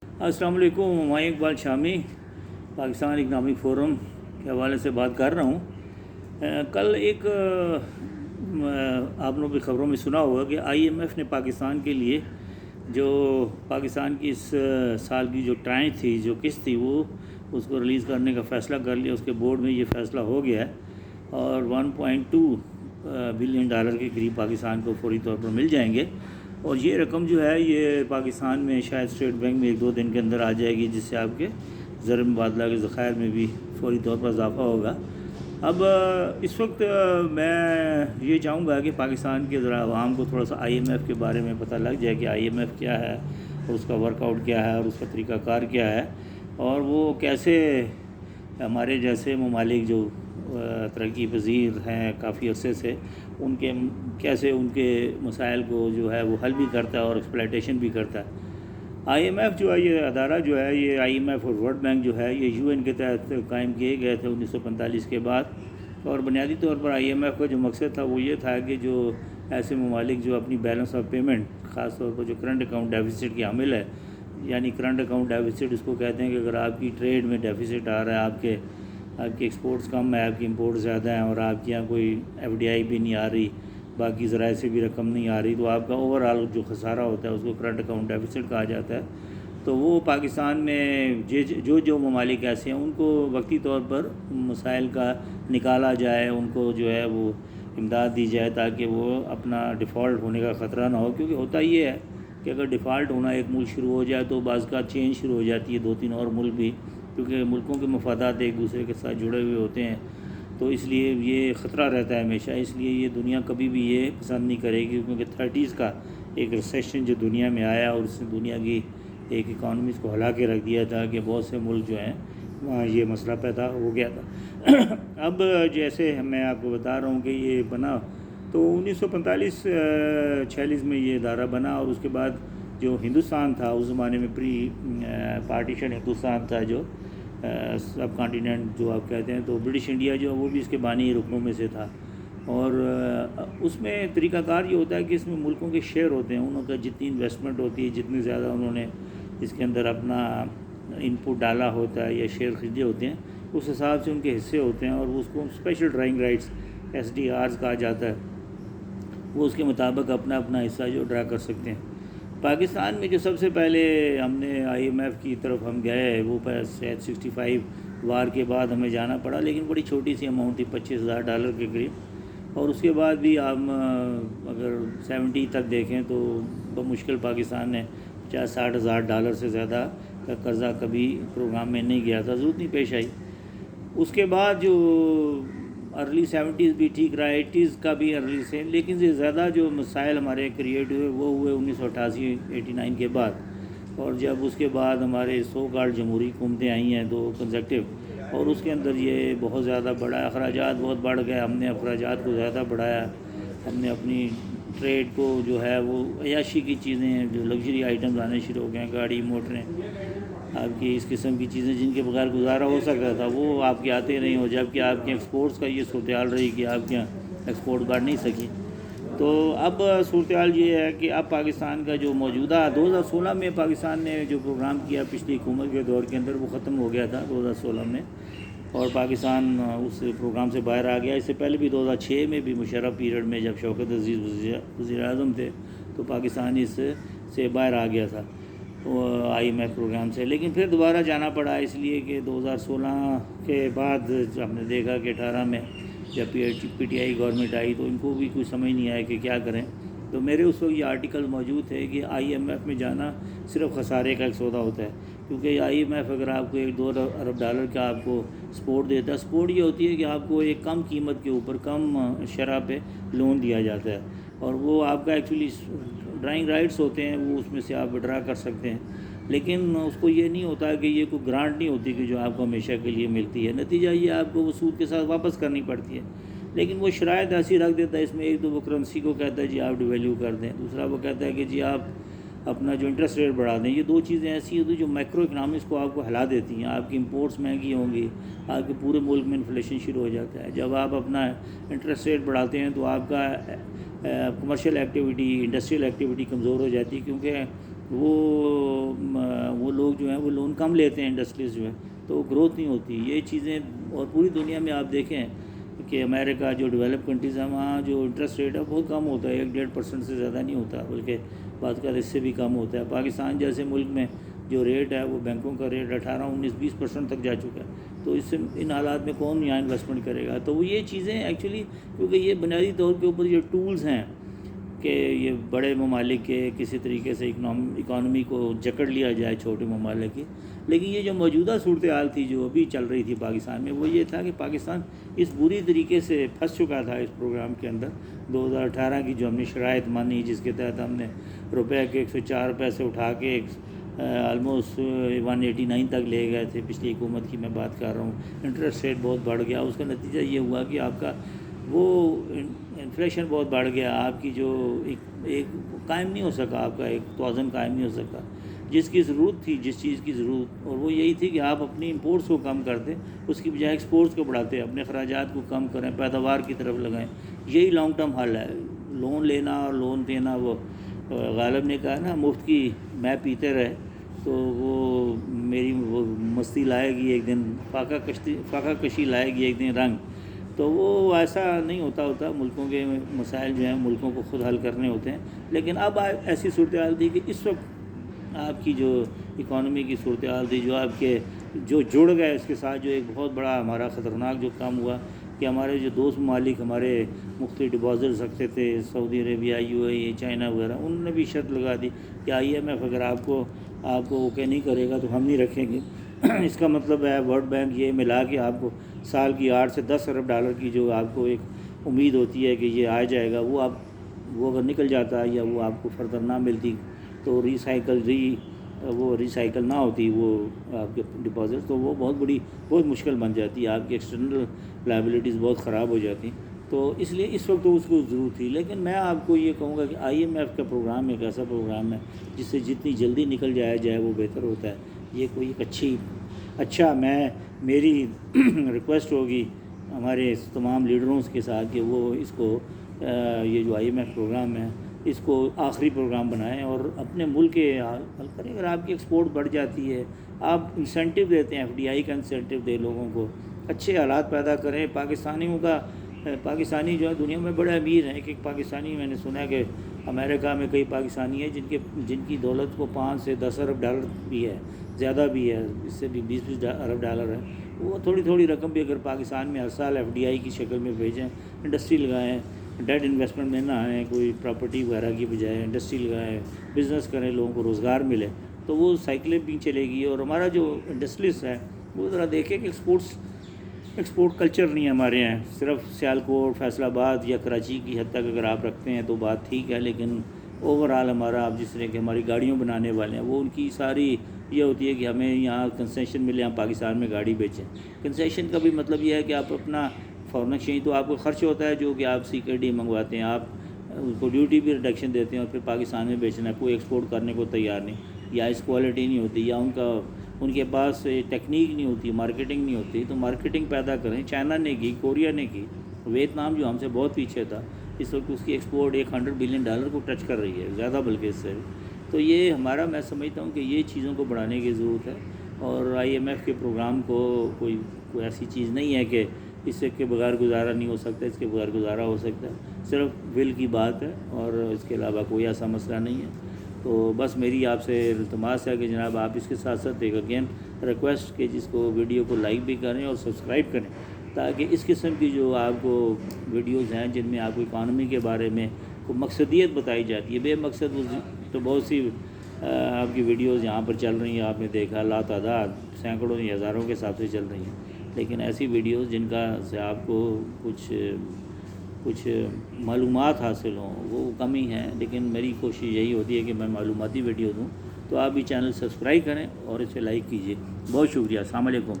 अस्सलाम वालेकुम। मैं इकबाल शामी पाकिस्तान इकनॉमिक फ़ोरम के हवाले से बात कर रहा हूँ। कल एक आप लोगों की ख़बरों में सुना होगा कि IMF ने पाकिस्तान के लिए जो पाकिस्तान की इस साल की जो ट्रांच थी, जो किस्त थी, वो उसको रिलीज़ करने का फ़ैसला कर लिया। उसके बोर्ड में ये फ़ैसला हो गया है और 1.2 बिलियन डॉलर के करीब पाकिस्तान को फौरी तौर पर मिल जाएंगे। और ये रकम जो है ये पाकिस्तान में शायद स्टेट बैंक में 1-2 दिन के अंदर आ जाएगी, जिससे आपके ज़र मुबादला के ज़खायर में भी फौरी तौर पर इजाफ़ा होगा। अब इस वक्त मैं ये चाहूँगा कि पाकिस्तान के ज़रा आवाम को थोड़ा सा IMF के बारे में पता लग जाए कि IMF क्या है और उसका वर्कआउट क्या है और उसका तरीक़ाकार क्या है, और वो कैसे हमारे जैसे ममालिक जो तरक्की पजीर हैं काफ़ी अरसे से, उनके कैसे उनके मसाइल को जो है वो हल भी करता है और एक्सप्लॉयटेशन भी करता है। IMF जो है, ये अदारा जो है, ये IMF और वर्ल्ड बैंक जो है, ये UN के तहत कायम किए गए थे 1945 के बाद। और बुनियादी तौर पर IMF का जो मकसद था वो ये था कि जो ऐसे ममालिक जो अपनी बैलेंस ऑफ पेमेंट, ख़ास तौर पर जो करंट अकाउंट डेफिसिट की हामिल है, यानी करंट अकाउंट डेफिसिट इसको कहते हैं कि अगर आपकी ट्रेड में डेफिसिट आ रहा है, आपके एक्सपोर्ट्स कम है, आपकी इंपोर्ट ज़्यादा है और आपके यहाँ कोई FDI भी नहीं आ रही, बाकी ज़राए से भी रकम नहीं आ रही, तो आपका ओवरऑल जो खसारा होता है उसको करंट अकाउंट डेफिसिट कहा जाता है। तो वो पाकिस्तान में जो ममालिक ऐसे हैं उनको वक्ती तौर पर मसाइल का निकाला जाए, उनको जो है वो इमदाद दी जाए ताकि वो अपना डिफ़ॉल्ट होने का ख़तरा ना हो। क्योंकि होता ये है कि अगर डिफ़ॉल्ट होना एक मुल्क शुरू हो जाए तो बाज़ का चेंज शुरू हो जाती है 2-3 और मुल्क भी, क्योंकि मुल्कों के मफादात एक दूसरे के साथ जुड़े हुए होते हैं। तो इसलिए ये ख़तरा रहता है हमेशा, इसलिए ये दुनिया कभी भी ये पसंद नहीं करेगी, क्योंकि 30s का एक रिसेशन जो दुनिया में आया और उसने दुनिया की एक इकॉनमीज़ को हिला के रख दिया था कि बहुत से मुल्क जो हैं वहाँ ये मसला पैदा हो गया था। अब जैसे मैं आपको बता रहा हूँ कि ये बना तो 1945-46 में ये इदारा बना, और उसके बाद जो हिंदुस्तान था उस ज़माने में प्री पार्टीशन हिंदुस्तान था, जो सब कॉन्टिनेंट जो आप कहते हैं, तो ब्रिटिश इंडिया जो वो भी इसके बानी रुकनों में से था। और उसमें तरीक़ाकार ये होता है कि इसमें मुल्कों के शेयर होते हैं, उनका जितनी इन्वेस्टमेंट होती है, जितनी ज़्यादा उन्होंने इसके अंदर अपना इनपुट डाला होता है या शेयर ख़रीदे होते हैं, उस हिसाब से उनके हिस्से होते हैं, और उसको स्पेशल ड्राइंग राइट्स SDRs कहा जाता है। वो उसके मुताबिक अपना अपना हिस्सा जो ड्रा कर सकते हैं। पाकिस्तान में जो सबसे पहले हमने IMF की तरफ हम गए, वो शायद 65 वार के बाद हमें जाना पड़ा, लेकिन बड़ी छोटी सी अमाउंट थी, $25,000 के करीब। और उसके बाद भी हम अगर 70 तक देखें तो बमुश्किल पाकिस्तान ने $50-60,000 से ज़्यादा का कर्ज़ा कभी प्रोग्राम में नहीं गया था, ज़रूरत नहीं पेश आई। उसके बाद जो अर्ली 70s भी ठीक रहा, 80s का भी अर्ली से, लेकिन से ज़्यादा जो मसाइल हमारे क्रिएट हुए वो हुए 1988-89 के बाद। और जब उसके बाद हमारे सो कॉल्ड जमहूरी हुकूमतें आई हैं 2 कंसेक्टिव, और उसके अंदर ये बहुत ज़्यादा बड़ा अखराजात बहुत बढ़ गए, हमने अखराजात को ज़्यादा बढ़ाया, हमने अपनी ट्रेड को जो है वो अयाशी की चीज़ें, जो लग्जरी आइटम्स आने शुरू हो गए हैं, गाड़ी मोटरें, आपकी इस किस्म की चीज़ें जिनके बगैर गुजारा हो सकता था, वो आपके आते नहीं हो, जबकि आपके एक्सपोर्ट्स का ये सूरत हाल रही कि आपके यहाँ एक्सपोर्ट बढ़ नहीं सकी। तो अब सूरत हाल ये है कि अब पाकिस्तान का जो मौजूदा 2016 में पाकिस्तान ने जो प्रोग्राम किया पिछली हुकूमत के दौर के अंदर, वो ख़त्म हो गया था 2016 में, और पाकिस्तान उस प्रोग्राम से बाहर आ गया। इससे पहले भी 2006 में भी मुशर्रफ पीरियड में जब शौकत अजीज़ वज़ीर-ए-आज़म थे तो पाकिस्तान इससे बाहर आ गया था IMF प्रोग्राम से, लेकिन फिर दोबारा जाना पड़ा, इसलिए कि 2016 के बाद हमने देखा कि 18 में जब PTI गवर्नमेंट आई तो इनको भी कुछ समझ नहीं आया कि क्या करें। तो मेरे उस वक्त ये आर्टिकल मौजूद है कि IMF में जाना सिर्फ खसारे का एक सौदा होता है, क्योंकि IMF अगर आपको $1-2 अरब का आपको सपोर्ट देता है, सपोर्ट ये होती है कि आपको एक कम कीमत के ऊपर कम शरह पे लोन दिया जाता है, और वो आपका एक्चुअली ड्राइंग राइट्स होते हैं, वो उसमें से आप विड्रा कर सकते हैं, लेकिन उसको ये नहीं होता कि ये कोई ग्रांट नहीं होती कि जो आपको हमेशा के लिए मिलती है। नतीजा ये आपको वो सूद के साथ वापस करनी पड़ती है, लेकिन वो शराइत ऐसी रख देता है इसमें। एक तो वो करेंसी को कहता है जी आप डिवैल्यू कर दें, दूसरा वो कहता है कि जी आप अपना जो इंटरेस्ट रेट बढ़ा दें। ये 2 चीज़ें ऐसी होती हैं जो मैक्रो इकनॉमिक्स को आपको हिला देती हैं। आपकी इंपोर्ट्स महंगी होंगी, आपके पूरे मुल्क में इन्फ्लेशन शुरू हो जाता है। जब आप अपना इंटरेस्ट रेट बढ़ाते हैं तो आपका कमर्शियल एक्टिविटी, इंडस्ट्रियल एक्टिविटी कमज़ोर हो जाती है, क्योंकि وہ لوگ جو ہیں وہ لون کم لیتے ہیں، انڈسٹریز جو ہیں، تو گروتھ نہیں ہوتی یہ چیزیں. اور پوری دنیا میں آپ دیکھیں کہ امریکہ جو ڈیولپ کنٹریز ہیں وہاں جو انٹرسٹ ریٹ ہے بہت کم ہوتا ہے، 1-1.5% سے زیادہ نہیں ہوتا، بلکہ بعض کا اس سے بھی کم ہوتا ہے. پاکستان جیسے ملک میں جو ریٹ ہے وہ بینکوں کا ریٹ 18-19-20% تک جا چکا ہے. تو اس سے ان حالات میں کون یہاں انویسٹمنٹ کرے گا؟ تو وہ یہ چیزیں ایکچولی، کیونکہ یہ بنیادی طور کے اوپر یہ ٹولز ہیں کہ یہ بڑے ممالک کے کسی طریقے سے اکانومی کو جکڑ لیا جائے چھوٹے ممالک کی. لیکن یہ جو موجودہ صورتحال تھی جو ابھی چل رہی تھی پاکستان میں، وہ یہ تھا کہ پاکستان اس بری طریقے سے پھنس چکا تھا اس پروگرام کے اندر. 2018 کی جو ہم نے شرائط مانی، جس کے تحت ہم نے روپے کے 104 روپے سے اٹھا کے آلموسٹ 189 تک لے گئے تھے. پچھلی حکومت کی میں بات کر رہا ہوں. انٹرسٹ ریٹ بہت بڑھ گیا، اس کا نتیجہ یہ ہوا کہ آپ کا وہ انفلیشن بہت بڑھ گیا، آپ کی جو ایک قائم نہیں ہو سکا، آپ کا ایک توازن قائم نہیں ہو سکا جس کی ضرورت تھی، جس چیز کی ضرورت. اور وہ یہی تھی کہ آپ اپنی امپورٹس کو کم کر دیں، اس کی بجائے ایکسپورٹس کو بڑھاتے، اپنے اخراجات کو کم کریں، پیداوار کی طرف لگائیں. یہی لانگ ٹرم حل ہے. لون لینا اور لون دینا، وہ غالب نے کہا نا مفت کی میں پیتے رہے تو وہ میری وہ مستی لائے گی ایک دن، فاقہ کشی لائے گی ایک دن رنگ. تو وہ ایسا نہیں ہوتا. ملکوں کے مسائل جو ہیں ملکوں کو خود حل کرنے ہوتے ہیں. لیکن اب ایسی صورتحال تھی کہ اس وقت آپ کی جو اکانومی کی صورتحال تھی، جو آپ کے جو جڑ گئے اس کے ساتھ، جو ایک بہت بڑا ہمارا خطرناک جو کام ہوا کہ ہمارے جو دوست ممالک ہمارے مختلف ڈپازٹس رکھتے تھے، سعودی عربیہ، UAE، چائنا وغیرہ، انہوں نے بھی شرط لگا دی کہ IMF اگر آپ کو اوکے نہیں کرے گا تو ہم نہیں رکھیں گے. اس کا مطلب ہے ورلڈ بینک یہ ملا کے آپ کو سال کی 8 سے 10 ارب ڈالر کی جو آپ کو ایک امید ہوتی ہے کہ یہ آ جائے گا، وہ اگر نکل جاتا یا وہ آپ کو فردر نہ ملتی تو ریسائیکل نہ ہوتی وہ آپ کے ڈپازٹ، تو وہ بہت مشکل بن جاتی ہے، آپ کی ایکسٹرنل لائبلٹیز بہت خراب ہو جاتی. تو اس لیے اس وقت تو اس کو ضرورت تھی. لیکن میں آپ کو یہ کہوں گا کہ IMF کا پروگرام ایک ایسا پروگرام ہے جس سے جتنی جلدی نکل جائے وہ بہتر ہوتا ہے. یہ کوئی ایک میری ریکویسٹ ہوگی ہمارے تمام لیڈروں کے ساتھ کہ وہ اس کو یہ جو IMF پروگرام ہے اس کو آخری پروگرام بنائیں اور اپنے ملک کے حل کریں. اگر آپ کی ایکسپورٹ بڑھ جاتی ہے، آپ انسینٹیو دیتے ہیں، FDI کا انسینٹیو دے لوگوں کو، اچھے حالات پیدا کریں. پاکستانی جو ہے دنیا میں بڑے امیر ہیں. ایک پاکستانی میں نے سنا کہ امریکہ میں کئی پاکستانی ہیں جن کی دولت کو 5 سے 10 ارب ڈالر بھی ہے، زیادہ بھی ہے، اس سے بھی 20 ارب ڈالر ہے. وہ تھوڑی رقم بھی اگر پاکستان میں ہر سال FDI کی شکل میں بھیجیں، انڈسٹری لگائیں، ڈیٹ انویسٹمنٹ میں نہ آئیں، کوئی پراپرٹی وغیرہ کی بجائے انڈسٹری لگائیں، بزنس کریں، لوگوں کو روزگار ملے، تو وہ سائیکلیں بھی چلے گی. اور ہمارا جو انڈسٹریز ہے وہ ذرا دیکھیں کہ ایکسپورٹ کلچر نہیں ہے ہمارے یہاں. صرف سیالکوٹ، فیصل آباد یا کراچی کی حد تک اگر آپ رکھتے ہیں تو بات ٹھیک ہے، لیکن اوور آل ہمارا، آپ جس طرح کہ ہماری گاڑیوں بنانے والے ہیں وہ ان کی ساری یہ ہوتی ہے کہ ہمیں یہاں کنسیشن ملے، ہم پاکستان میں گاڑی بیچیں. کنسیشن کا بھی مطلب یہ ہے کہ آپ اپنا فارن ایکسچینج تو آپ کو خرچ ہوتا ہے جو کہ آپ CKD منگواتے ہیں، آپ اس کو ڈیوٹی بھی ریڈکشن دیتے ہیں اور پھر پاکستان میں بیچنا ہے. کوئی ایکسپورٹ کرنے کو تیار نہیں، یا اس کوالٹی نہیں ہوتی، یا ان کے پاس ٹیکنیک نہیں ہوتی، مارکیٹنگ نہیں ہوتی. تو مارکیٹنگ پیدا کریں. چائنا نے کی، کوریا نے کی، ویتنام جو ہم سے بہت پیچھے تھا اس وقت اس کی ایکسپورٹ $100 بلین کو ٹچ کر رہی ہے، زیادہ بلکہ اس سے. تو یہ ہمارا، میں سمجھتا ہوں کہ یہ چیزوں کو بڑھانے کی ضرورت ہے. اور IMF کے پروگرام کو کوئی ایسی چیز نہیں ہے کہ اس سے کے بغیر گزارا نہیں ہو سکتا، اس کے بغیر گزارا ہو سکتا ہے. صرف ول کی بات ہے اور اس کے علاوہ کوئی ایسا مسئلہ نہیں ہے. تو بس میری آپ سے التماس ہے کہ جناب آپ اس کے ساتھ ساتھ ایک اگین ریکویسٹ کہ جس کو ویڈیو کو لائک بھی کریں اور سبسکرائب کریں، تاکہ اس قسم کی جو آپ کو ویڈیوز ہیں جن میں آپ کو اکانومی کے بارے میں کوئی مقصدیت بتائی جاتی ہے، بے مقصد تو بہت سی آپ کی ویڈیوز یہاں پر چل رہی ہیں، آپ نے دیکھا لا تعداد سینکڑوں یا ہزاروں کے حساب سے چل رہی ہیں. لیکن ایسی ویڈیوز جن کا سے آپ کو کچھ معلومات حاصل ہوں وہ کم ہی ہیں. لیکن میری کوشش یہی ہوتی ہے کہ میں معلوماتی ویڈیو دوں. تو آپ بھی چینل سبسکرائب کریں اور اسے لائک کیجیے. بہت شکریہ. السلام علیکم.